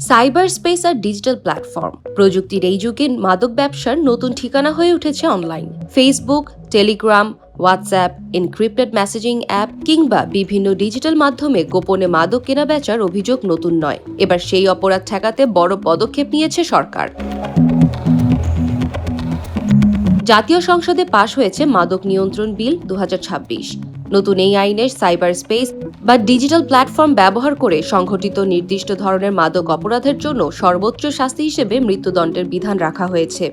Cyber space আর digital platform প্রযুক্তির এই যুগে মাদক ব্যবসার নতুন ঠিকানা হয়ে উঠেছে online. Facebook, Telegram, WhatsApp, encrypted messaging app কিংবা বিভিন্ন ডিজিটাল মাধ্যমে গোপনে মাদক কেনা বেচার অভিযোগ নতুন নয়। এবার সেই অপরাধ ঠেকাতে বড় পদক্ষেপ নিয়েছে সরকার। জাতীয় সংসদে পাশ হয়েছে মাদক নিয়ন্ত্রণ বিল 2026। নতুন এই আইনে সাইবার স্পেস বা ডিজিটাল প্ল্যাটফর্ম ব্যবহার করে সংঘটিত নির্দিষ্ট ধরনের মাদক অপরাধের জন্য সর্বোচ্চ শাস্তি হিসেবে মৃত্যুদণ্ডের বিধান রাখা হয়েছে।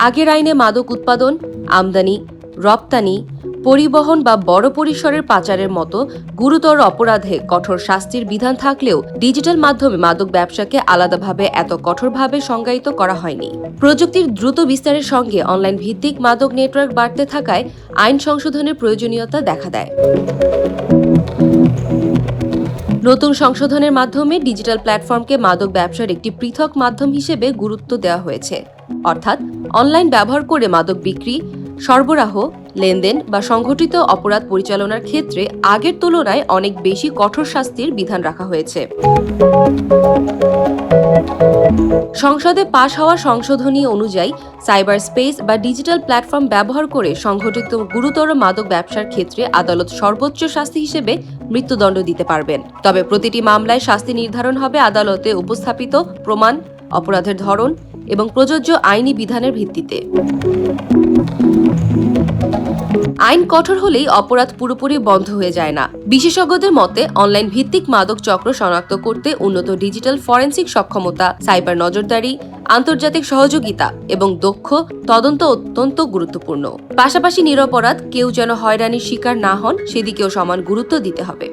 আগের আইনে মাদক উৎপাদন, আমদানি, রপ্তানি, পরিবহন বা বড় পরিসরের পাচারের মতো গুরুতর অপরাধে কঠোর শাস্তির বিধান থাকলেও ডিজিটাল মাধ্যমে মাদক ব্যবসাকে আলাদাভাবে এত কঠোরভাবে সংজ্ঞায়িত করা হয়নি। প্রযুক্তির দ্রুত বিস্তারের সঙ্গে অনলাইন ভিত্তিক মাদক নেটওয়ার্ক বাড়তে থাকায় আইন সংশোধনের প্রয়োজনীয়তা দেখা দেয়। নতুন সংশোধনের মাধ্যমে ডিজিটাল প্ল্যাটফর্মকে মাদক ব্যবসার একটি পৃথক মাধ্যম হিসেবে গুরুত্ব দেওয়া হয়েছে। অর্থাৎ অনলাইন ব্যবহার করে মাদক বিক্রি, সরবরাহ, লেনদেন বা সংঘটিত অপরাধ পরিচালনার ক্ষেত্রে আগের তুলনায় অনেক বেশি কঠোর শাস্তির বিধান রাখা হয়েছে। সংসদে পাশ হওয়া সংশোধনী অনুযায়ী সাইবার স্পেস বা ডিজিটাল প্ল্যাটফর্ম ব্যবহার করে সংঘটিত গুরুতর মাদক ব্যবসার ক্ষেত্রে আদালত সর্বোচ্চ শাস্তি হিসেবে মৃত্যুদণ্ড দিতে পারবেন। তবে প্রতিটি মামলায় শাস্তি নির্ধারণ হবে আদালতে উপস্থাপিত প্রমাণ, অপরাধের ধরন এবং প্রযোজ্য আইনি বিধানের ভিত্তিতে। আইন কঠোর হলেই অপরাধ পুরোপুরি বন্ধ হয়ে যায় না। বিশেষজ্ঞদের মতে অনলাইন ভিত্তিক মাদক চক্র শনাক্ত করতে উন্নত ডিজিটাল ফরেনসিক সক্ষমতা, সাইবার নজরদারি, আন্তর্জাতিক সহযোগিতা এবং দক্ষ তদন্ত অত্যন্ত গুরুত্বপূর্ণ। পাশাপাশি নিরপরাধ কেউ যেন হয়রানির শিকার না হন সেদিকেও সমান গুরুত্ব দিতে হবে।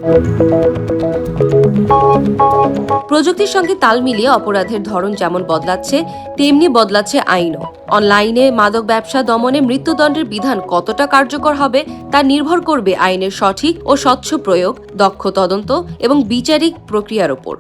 প্রযুক্তির সঙ্গে তাল মিলিয়ে অপরাধের ধরন যেমন বদলাচ্ছে তেমনি বদলাচ্ছে আইনও। অনলাইনে মাদক ব্যবসা দমনে মৃত্যুদণ্ডের বিধান কতটা কার্যকর হবে তা নির্ভর করবে আইনের সঠিক ও স্বচ্ছ প্রয়োগ, দক্ষ তদন্ত এবং বিচারিক প্রক্রিয়ার উপর।